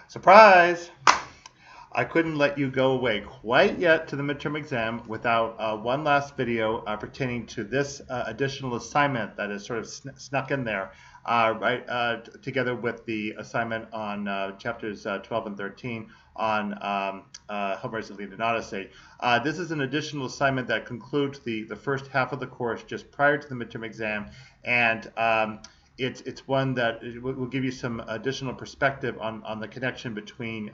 Surprise! I couldn't let you go away quite yet to the midterm exam without one last video pertaining to this additional assignment that is sort of snuck in there, together with the assignment on chapters 12 and 13 on Homer's Iliad and Odyssey. This is an additional assignment that concludes the first half of the course just prior to the midterm exam, and it's one that will give you some additional perspective on the connection between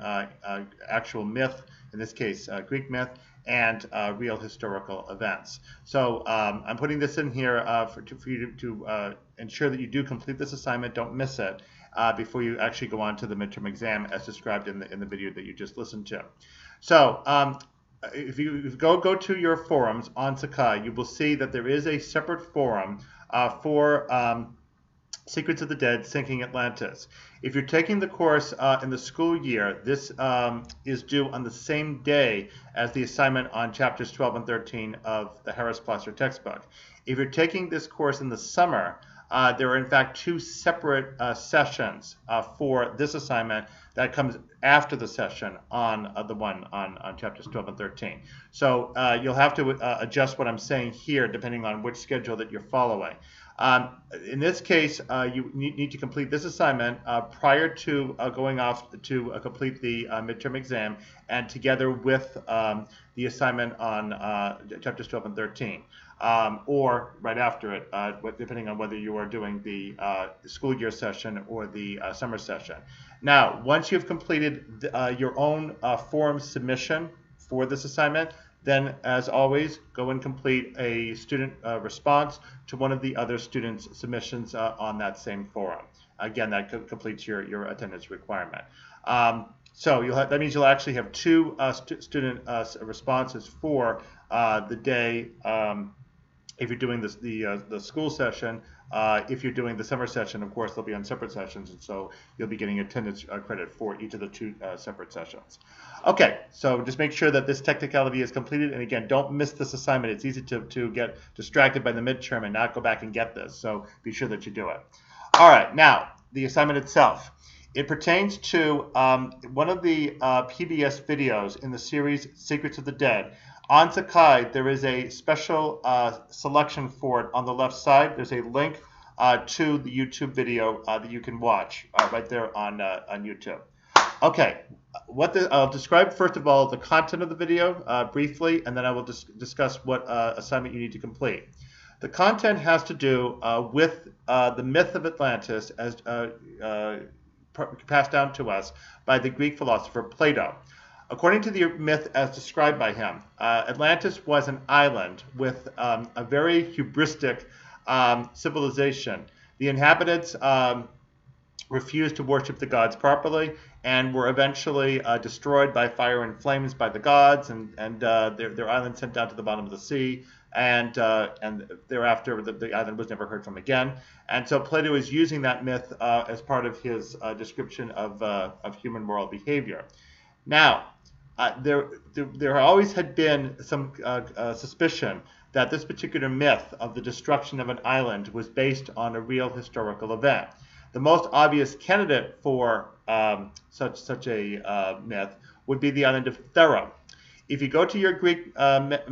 actual myth, in this case Greek myth, and real historical events. So I'm putting this in here for you to ensure that you do complete this assignment. Don't miss it before you actually go on to the midterm exam as described in the video that you just listened to. So if you go to your forums on Sakai, you will see that there is a separate forum for Secrets of the Dead, Sinking Atlantis. If you're taking the course in the school year, this is due on the same day as the assignment on chapters 12 and 13 of the Harris-Placer textbook. If you're taking this course in the summer, there are in fact two separate sessions for this assignment that comes after the session on the one on chapters 12 and 13. So you'll have to adjust what I'm saying here depending on which schedule that you're following. In this case, you need to complete this assignment prior to going off to complete the midterm exam, and together with the assignment on chapters 12 and 13, or right after it, depending on whether you are doing the school year session or the summer session. Now, once you've completed your own form submission for this assignment, then, as always, go and complete a student response to one of the other students' submissions on that same forum. Again, that completes your attendance requirement. So that means you'll actually have two student responses for the day if you're doing the school session. If you're doing the summer session, of course, they'll be on separate sessions, and so you'll be getting attendance credit for each of the two separate sessions. Okay, so just make sure that this technicality is completed, and again, don't miss this assignment. It's easy to get distracted by the midterm and not go back and get this, so be sure that you do it. All right, now, the assignment itself. It pertains to one of the PBS videos in the series Secrets of the Dead. On Sakai, there is a special selection for it on the left side. There's a link to the YouTube video that you can watch right there on YouTube. Okay, I'll describe first of all the content of the video briefly, and then I will discuss what assignment you need to complete. The content has to do with the myth of Atlantis as passed down to us by the Greek philosopher Plato. According to the myth as described by him, Atlantis was an island with a very hubristic civilization. The inhabitants refused to worship the gods properly and were eventually destroyed by fire and flames by the gods, and their island sent down to the bottom of the sea, and thereafter the island was never heard from again. And so Plato is using that myth as part of his description of human moral behavior. Now, there always had been some suspicion that this particular myth of the destruction of an island was based on a real historical event. The most obvious candidate for such a myth would be the island of Thera. If you go to your Greek map,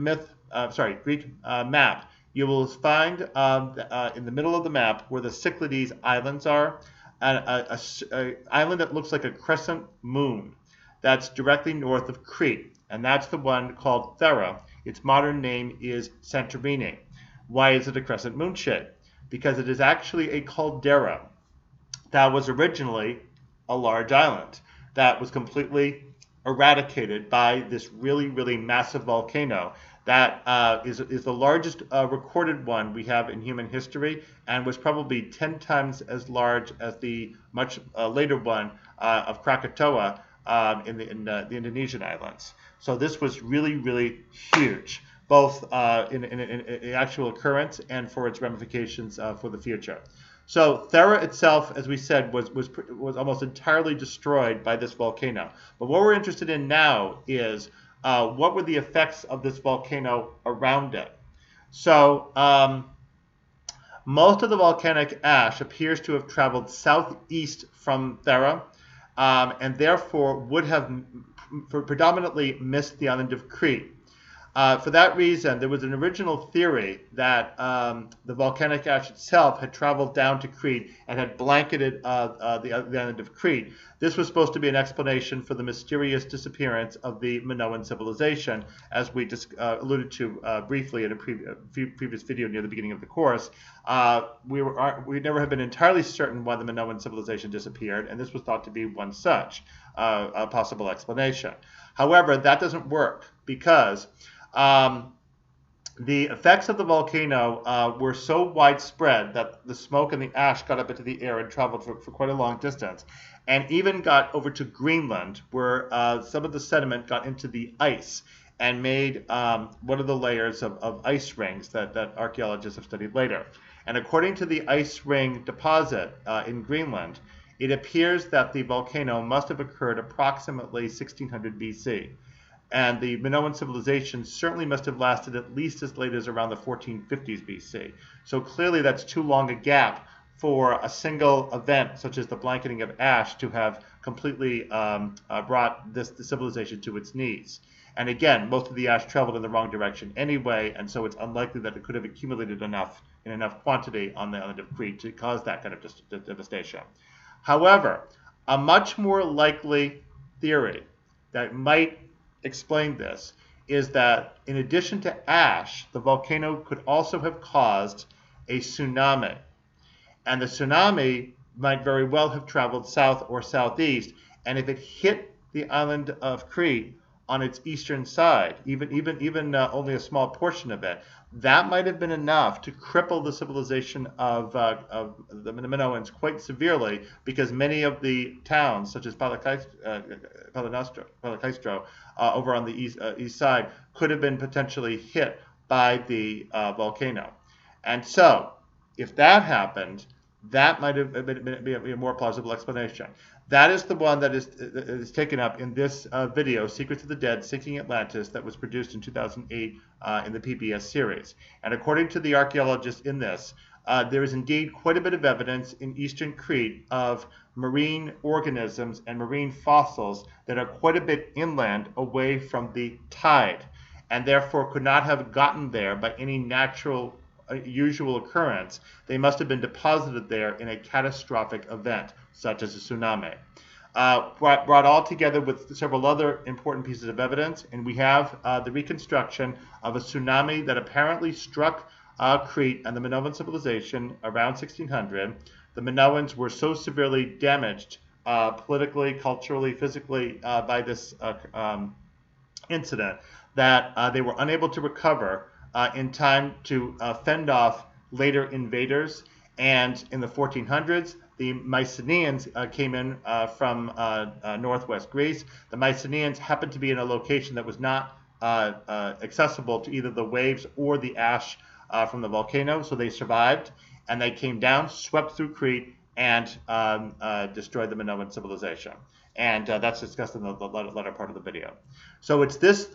you will find in the middle of the map where the Cyclades Islands are, an island that looks like a crescent moon. That's directly north of Crete, and that's the one called Thera. Its modern name is Santorini. Why is it a crescent moon shape? Because it is actually a caldera that was originally a large island that was completely eradicated by this really, really massive volcano that is the largest recorded one we have in human history, and was probably 10 times as large as the much later one of Krakatoa in the Indonesian islands. So this was really, really huge, both in actual occurrence and for its ramifications for the future. So Thera itself, as we said, was almost entirely destroyed by this volcano. But what we're interested in now is what were the effects of this volcano around it. So most of the volcanic ash appears to have traveled southeast from Thera, and therefore would have predominantly missed the island of Crete. For that reason, there was an original theory that the volcanic ash itself had traveled down to Crete and had blanketed the island of Crete. This was supposed to be an explanation for the mysterious disappearance of the Minoan civilization, as we just alluded to briefly in a previous video near the beginning of the course. We never have been entirely certain why the Minoan civilization disappeared, and this was thought to be one such possible explanation. However, that doesn't work because the effects of the volcano were so widespread that the smoke and the ash got up into the air and traveled for quite a long distance, and even got over to Greenland, where some of the sediment got into the ice and made one of the layers of ice rings that archaeologists have studied later. And according to the ice ring deposit in Greenland, it appears that the volcano must have occurred approximately 1600 BC. And the Minoan civilization certainly must have lasted at least as late as around the 1450s BC. So clearly that's too long a gap for a single event, such as the blanketing of ash, to have completely brought the civilization to its knees. And again, most of the ash traveled in the wrong direction anyway, and so it's unlikely that it could have accumulated in enough quantity on the island of Crete to cause that kind of devastation. However, a much more likely theory that might explain this is that in addition to ash, the volcano could also have caused a tsunami. And the tsunami might very well have traveled south or southeast, and if it hit the island of Crete on its eastern side, even only a small portion of it, that might have been enough to cripple the civilization of the Minoans quite severely, because many of the towns, such as Palinastro, over on the east side, could have been potentially hit by the volcano. And so, if that happened, that might have been a more plausible explanation. That is the one that is taken up in this video, Secrets of the Dead, Sinking Atlantis, that was produced in 2008 in the PBS series. And according to the archaeologists in this, there is indeed quite a bit of evidence in eastern Crete of marine organisms and marine fossils that are quite a bit inland away from the tide, and therefore could not have gotten there by any natural usual occurrence. They must have been deposited there in a catastrophic event, such as a tsunami. Brought all together with several other important pieces of evidence, and we have the reconstruction of a tsunami that apparently struck Crete and the Minoan civilization around 1600. The Minoans were so severely damaged politically, culturally, physically by this incident that they were unable to recover in time to fend off later invaders. And in the 1400s, the Mycenaeans came in from northwest Greece. The Mycenaeans happened to be in a location that was not accessible to either the waves or the ash from the volcano, so they survived, and they came down, swept through Crete, and destroyed the Minoan civilization. And that's discussed in the latter part of the video. So it's this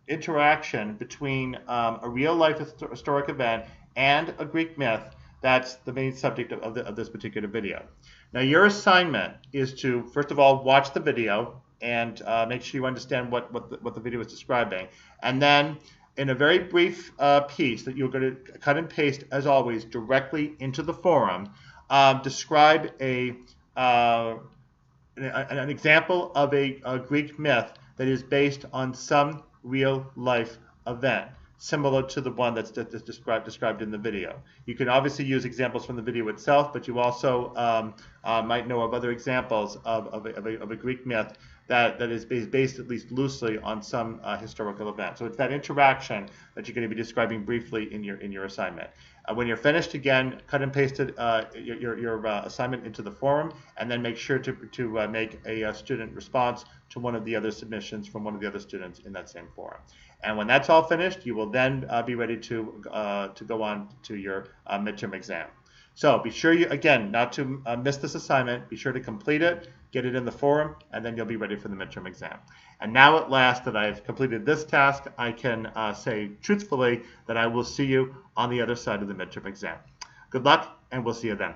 interaction between a real-life historic event and a Greek myth that's the main subject of this particular video. Now, your assignment is to, first of all, watch the video and make sure you understand what the video is describing. And then, in a very brief piece that you're going to cut and paste, as always, directly into the forum, describe an example of a Greek myth that is based on some real-life event, similar to the one that's described in the video. You can obviously use examples from the video itself, but you also might know of other examples of a Greek myth that is based at least loosely on some historical event. So it's that interaction that you're going to be describing briefly in your assignment. When you're finished, again, cut and paste your assignment into the forum, and then make sure to make a student response to one of the other submissions from one of the other students in that same forum. And when that's all finished, you will then be ready to go on to your midterm exam. So be sure, again, not to miss this assignment. Be sure to complete it, get it in the forum, and then you'll be ready for the midterm exam. And now at last that I've completed this task, I can say truthfully that I will see you on the other side of the midterm exam. Good luck, and we'll see you then.